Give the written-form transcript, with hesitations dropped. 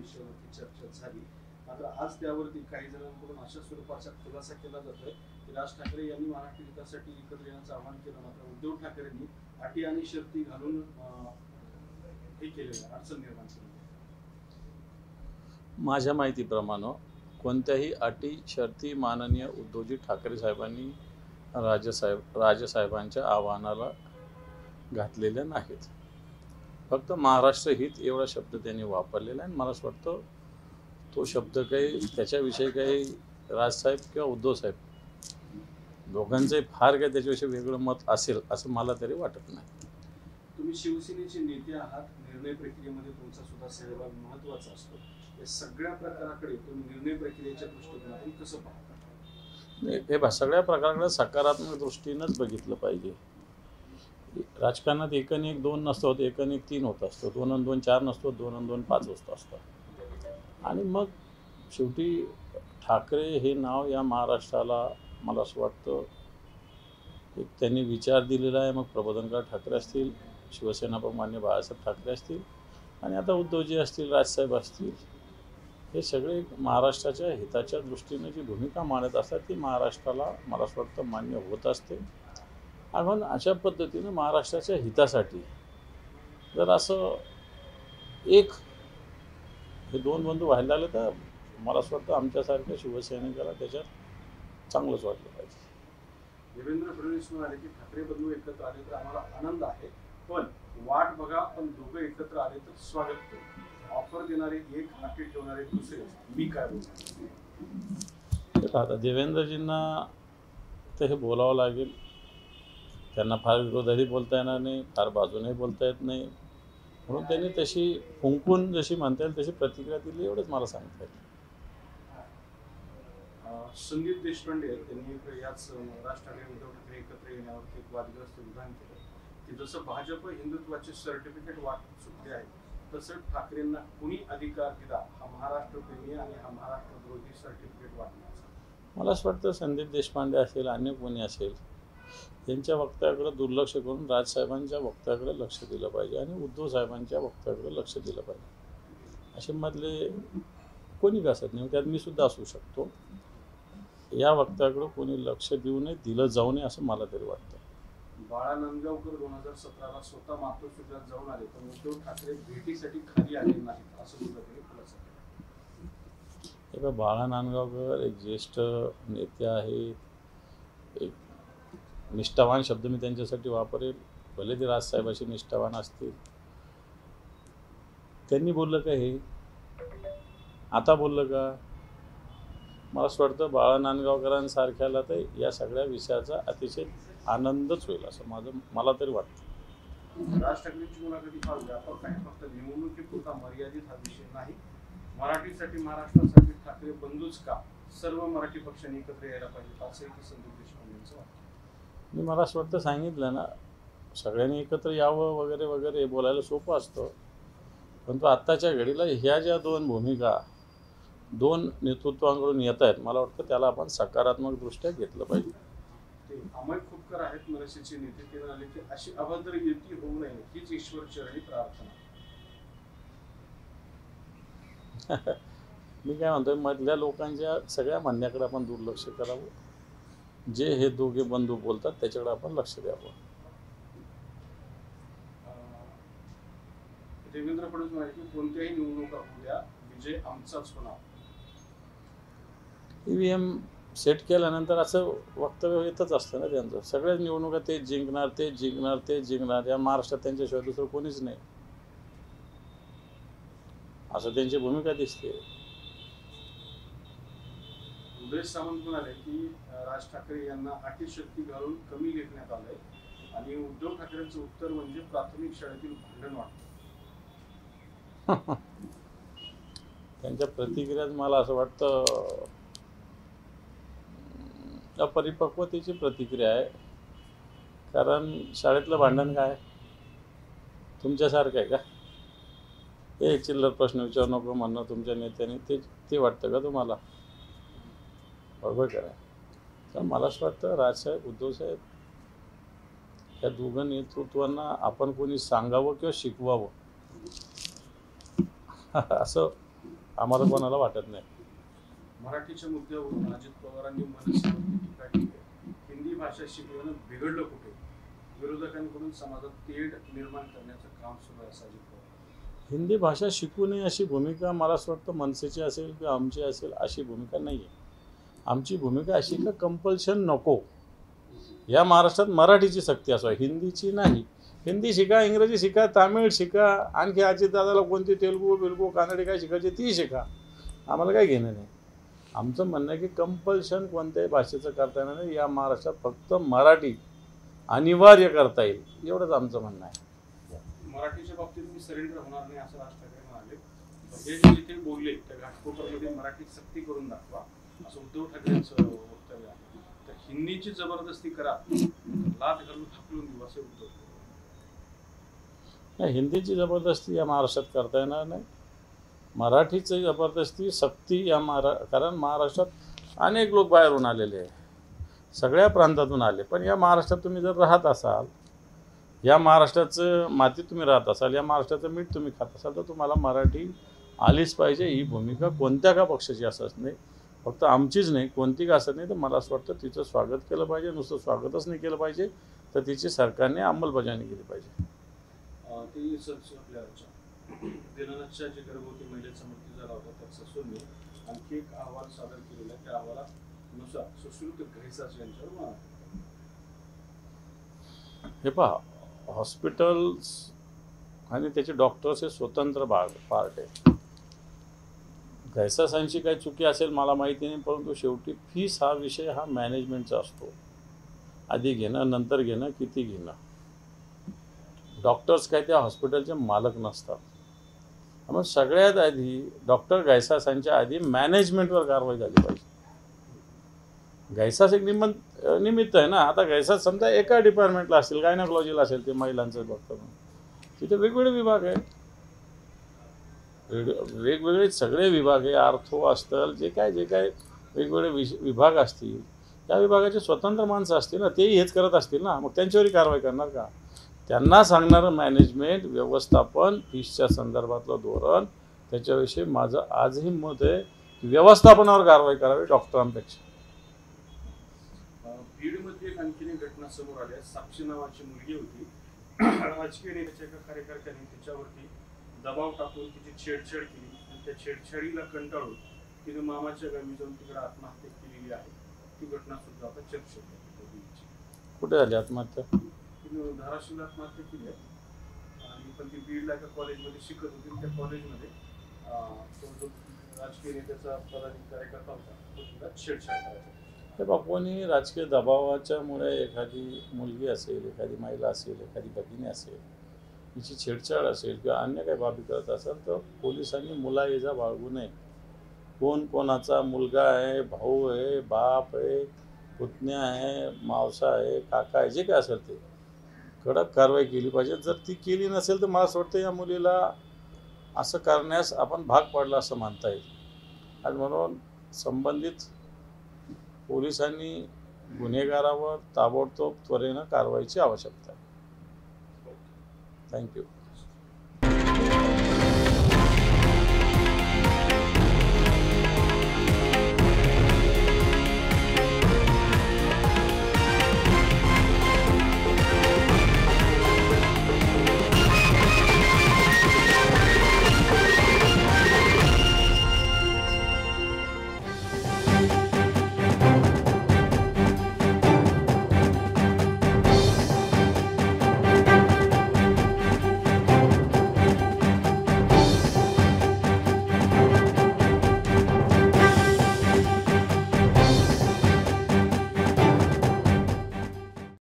विषयावरती चर्चा झाली. मात्र आज त्यावरती काही जणांकडून अशा स्वरूपाचा खुलासा केला जातोय की राज ठाकरे यांनी महाराष्ट्र हितासाठी एकत्र येण्याचं आवाहन केलं, मात्र उद्धव ठाकरेंनी अटी आणि शर्ती घालून हे केलेलं, अडचण निर्माण केली. माझ्या माहितीप्रमाणे कोणत्याही अटी शर्ती माननीय उद्धवजी ठाकरे साहेबांनी राजसाहेबांच्या आव्हानाला घातलेल्या नाहीत. फक्त महाराष्ट्र हित एवढा शब्द त्यांनी वापरलेला आहे. मला असं वाटतं तो शब्द काही त्याच्याविषयी काही राजसाहेब किंवा उद्धवसाहेब दोघांचंही फार काही त्याच्याविषयी वेगळं मत असेल असं मला तरी वाटत नाही. तुम्ही शिवसेनेचे नेते आहात, निर्णय प्रक्रियेमध्ये तुमचा सुद्धा सहभाग महत्त्वाचा असतो. या सगळ्या प्रकाराकडे तुम्ही निर्णय प्रक्रियेच्या दृष्टिकोनातून कसं पाहता? हे सगळ्या प्रकाराकडे सकारात्मक दृष्टीनंच बघितलं पाहिजे. राजकारणात 1 आणि 1 2 नसतो, 1 आणि 1 3 होत असतो, 2 आणि 2 4 नसतो, 2 आणि 2 5 होत असतं. आणि मग शेवटी ठाकरे हे नाव या महाराष्ट्राला मला असं वाटतं एक त्यांनी विचार दिलेला आहे. मग प्रबोधनकार ठाकरे असतील, शिवसेना मान्य बाळासाहेब ठाकरे असतील आणि आता उद्धवजी असतील, राजसाहेब असतील, हे सगळे महाराष्ट्राच्या हिताच्या दृष्टीने जी भूमिका मांडत असतात ती महाराष्ट्राला मला असं वाटतं मान्य होत असते. आणि अशा पद्धतीनं महाराष्ट्राच्या हितासाठी जर असं एक हे 2 बंधू व्हायला लागले तर मला असं वाटतं आमच्यासारख्या शिवसैनिकाला त्याच्यात चांगलंच वाटलं पाहिजे. देवेंद्र फडणवीस म्हणाले की ठाकरे बंधू एकत्र आले तर आम्हाला आनंद आहे, पण वाट बघा, पण दोघं एकत्र आले तर स्वागत करू. ऑफर देणारे एक, अटी ठेवणारे दुसरे, मी काय बोलतो? आता देवेंद्रजींना तर हे बोलावं लागेल. त्यांना फार विरोधातही बोलता येणार नाही, फार बाजूनही बोलता येत नाही, म्हणून त्यांनी तशी फुंकून जशी म्हणता येईल तशी प्रतिक्रिया दिली, एवढंच मला सांगता येईल. संदीप देशपांडे त्यांनी याच राज ठाकरे उद्धव ठाकरे एकत्र येण्यावरती एक वादग्रस्त विधान केलं की जसं भाजप हिंदुत्वाचे सर्टिफिकेट वाटत सुटले आहे तसं ठाकरेंना कुणी अधिकार दिला हा महाराष्ट्र प्रेमी आणि हा महाराष्ट्र विरोधी सर्टिफिकेट वाटण्याचा? मला असं वाटतं संदीप देशपांडे असेल, अन्य कोणी असेल, त्यांच्या वक्तव्याकडे दुर्लक्ष करून राजसाहेबांच्या वक्तव्याकडे लक्ष दिलं पाहिजे आणि उद्धव साहेबांच्या वक्तव्याकडे लक्ष दिलं पाहिजे. असे मधले कोणी बी असत नाही, त्यात मी सुद्धा असू शकतो. या वक्तव्याकडे कोणी लक्ष देऊ नये, दिलं जाऊ नये असं मला तरी वाटतं. बाळा नांदगावकर 2017ला स्वतः मातोश्रीला जाऊन आले पण उद्धव ठाकरे भेटीसाठी खाली आले नाहीत असं सुद्धा त्यांनी खुलासा केला. बाळा नांदगावकर एक ज्येष्ठ नेते आहेत, एक निष्ठावान शब्द मी त्यांच्यासाठी वापरेल, भले ते राजसाहेबाशी निष्ठावान असतील. त्यांनी बोललं का हे आता बोललं का? मला असं वाटतं बाळा नांदगावकरांसारख्याला तर या सगळ्या विषयाचा अतिशय आनंदच होईल असं मला तरी वाटतं. राज ठाकरेंची मुलाखती फार व्यापक आहे, फक्त निवडणुकीपुरता मर्यादित हा विषय नाही. मराठीसाठी, महाराष्ट्रासाठी ठाकरे बंधूच का सर्व मराठी पक्षांनी एकत्र यायला पाहिजे असंही संदीप देशपांडेंचं वाटतं. मी मला असं वाटतं सांगितलं ना, सगळ्यांनी एकत्र यावं वगैरे वगैरे बोलायला सोपं असतं, परंतु आत्ताच्या घडीला ह्या ज्या 2 भूमिका 2 नेतृत्वांकडून येत आहेत, मला वाटतं त्याला आपण सकारात्मक दृष्ट्या घेतलं पाहिजे. ते अमय खोपकर आहेत मनसेचे नेते, ते म्हणाले की अशी अभद्र युती होऊ नये हीच ईश्वर चरणी प्रार्थना. मी काय म्हणतोय, मधल्या लोकांच्या सगळ्या म्हणण्याकडे आपण दुर्लक्ष करावं. जे हे दोघे बंधू बोलतात त्याच्याकडे आपण लक्ष द्यावं. देवेंद्र फडणवीस म्हणाले की कोणत्याही निवडणुका होऊ द्या, विजय आमचाच होणार. EVM सेट केल्यानंतर असं वक्तव्य येतच असतं ना त्यांचं. सगळ्याच निवडणुका तेच जिंकणार, तेच जिंकणार, तेच जिंकणार. या महाराष्ट्रात त्यांच्याशिवाय दुसरं कोणीच नाही असं त्यांची भूमिका दिसते. उदय सामंत म्हणाले की राज ठाकरे यांना अटीशक्ती घालून कमी लेखण्यात आलंय आणि उद्धव ठाकरेंचं उत्तर म्हणजे प्राथमिक शाळेतील भांडण वाटतं. त्यांच्या प्रतिक्रियात मला असं वाटतं अपरिपक्वतेची प्रतिक्रिया आहे. कारण शाळेतलं भांडण काय तुमच्यासारखं आहे का? हे चिल्लर प्रश्न विचारू नको म्हणणं तुमच्या नेत्याने ते वाटतं का तुम्हाला? बरोबर करा. तर मला असं वाटतं राजसाहेब, उद्धवसाहेब या दोघं नेतृत्वांना आपण कोणी सांगावं किंवा शिकवावं असं आम्हाला कोणाला वाटत नाही. मराठीच्या मुद्द्यावरून अजित पवारांनी मनसेवरती टीका केली आहे. हिंदी भाषा शिकवणं बिघडलं कुठे? विरोधकांकडून समाजात तेढ निर्माण करण्याचं काम सुरू आहे असं अजित पवार. हिंदी भाषा शिकू नये अशी भूमिका मला असं वाटतं मनसेची असेल किंवा आमची असेल अशी भूमिका नाही आहे. आमची भूमिका अशी का कंपल्शन नको. या महाराष्ट्रात मराठीची सक्ती असो, हिंदीची नाही. हिंदी शिका, इंग्रजी शिका, तामिळ शिका, आणखी अजितदादाला कोणती तेलुगू बिलगू कानडी काय शिकायची ती शिका, आम्हाला काही घेणं नाही. आमचं म्हणणं आहे की कंपल्शन कोणत्याही भाषेचं करता येणार नाही. या महाराष्ट्रात फक्त मराठी अनिवार्य करता येईल एवढंच आमचं म्हणणं आहे. मराठीच्या बाबतीत मी सरेंडर होणार नाही असं राज ठाकरे म्हणाले. हे जे इथे बोलले त्या घाटकोपरमध्ये मराठी सक्ती करून दाखवा असं उद्धव ठाकरेंचं वक्तव्य आहे. तर हिंदीची जबरदस्ती करा, लाथ घालून हाकलून देऊ असे उद्धव ठाकरे. नाही, हिंदीची जबरदस्ती या महाराष्ट्रात करता येणार नाही. मराठीची जबरदस्ती सक्ती या कारण महाराष्ट्रात अनेक लोक बाहेरून आलेले आहे, सगळ्या प्रांतातून आले. पण या महाराष्ट्रात तुम्ही जर राहत असाल, या महाराष्ट्राचं मातीत तुम्ही राहत असाल, या महाराष्ट्राचं मीठ तुम्ही खात असाल, तर तुम्हाला मराठी आलीच पाहिजे. ही भूमिका कोणत्या का पक्षाची असत नाही, फक्त आमचीच नाही, कोणती का असत नाही. तर मला असं वाटतं तिचं स्वागत केलं पाहिजे. नुसतं स्वागतच नाही केलं पाहिजे, तर तिची सरकारने अंमलबजावणी केली पाहिजे. ती आपल्या दिनानाथच्या जे गर्भवती महिलेचा मृत्यू झाला होता त्या ससूनने आणखी एक अहवाल सादर केलेला आहे. त्या अहवालानुसार सुश्रुत घैसास यांच्यावर हे पहा, हॉस्पिटल्स आणि त्याचे डॉक्टर्स हे स्वतंत्र पार्ट आहे. घैसासांची काही चुकी असेल मला माहिती नाही, परंतु शेवटी फीस हा विषय हा मॅनेजमेंटचा असतो. आधी घेणं, नंतर घेणं, किती घेणं. डॉक्टर्स काय त्या हॉस्पिटलचे मालक नसतात. मग सगळ्यात आधी डॉक्टर घैसासांच्या आधी मॅनेजमेंटवर कारवाई झाली पाहिजे. घैसास एक निमित्त आहे ना. आता घैसास समजा एका डिपार्टमेंटला असतील, गायनॉकॉलॉजीला असेल, ते महिलांचं डॉक्टर, तिथे वेगवेगळे विभाग आहे, वेगवेगळे सगळे विभाग आहे. आर्थो असतील, जे काय वेगवेगळे विभाग असतील, त्या विभागाचे स्वतंत्र माणसं असतील ना, तेही हेच करत असतील ना, मग त्यांच्यावरही कारवाई करणार का? त्यांना सांगणारं मॅनेजमेंट, व्यवस्थापन, फीसच्या संदर्भातलं धोरण, त्याच्याविषयी माझं आजही मत आहे की व्यवस्थापनावर कारवाई करावी डॉक्टरांपेक्षा. बीडमध्ये एक आणखी एक घटना समोर आली आहे. साक्षी नावाची मुलगी होती. राजकीय नेत्याच्या एका कार्यकर्त्यांनी तिच्यावरती दबाव टाकून तिची छेडछाड केली आणि त्या छेडछाडीला कंटाळून तिने मामाच्या गावी जाऊन तिकडे आत्महत्या केलेली आहे. ती घटना सुद्धा आता चर्चेत आहे. कुठे झाली आत्महत्या? तिने धाराशिवला आत्महत्या केली आहे. आणि पण ती बीडला एका कॉलेजमध्ये शिकत होती. त्या कॉलेजमध्ये तो जो राजकीय नेत्याचा कार्यकर्ता होता तो तिला छेडछाड करायचा. हे बघ, कोणी राजकीय दबावाच्यामुळे एखादी मुलगी असेल, एखादी महिला असेल, एखादी भगिनी असेल, तिची छेडछाड असेल किंवा अन्य काही बाबी करत असेल, तर पोलिसांनी मुलायजा बाळगू नये. कोण कोणाचा मुलगा आहे, भाऊ आहे, बाप आहे, पुतण्या आहे, मावसा आहे, काका आहे, जे काय असेल ते कडक कारवाई केली पाहिजे. जर ती केली नसेल तर मला असं वाटतं या मुलीला असं करण्यास आपण भाग पाडला असं मानता येईल. आणि म्हणून संबंधित पोलिसांनी गुन्हेगारावर ताबडतोब त्वरेनं कारवाईची आवश्यकता आहे. थँक्यू.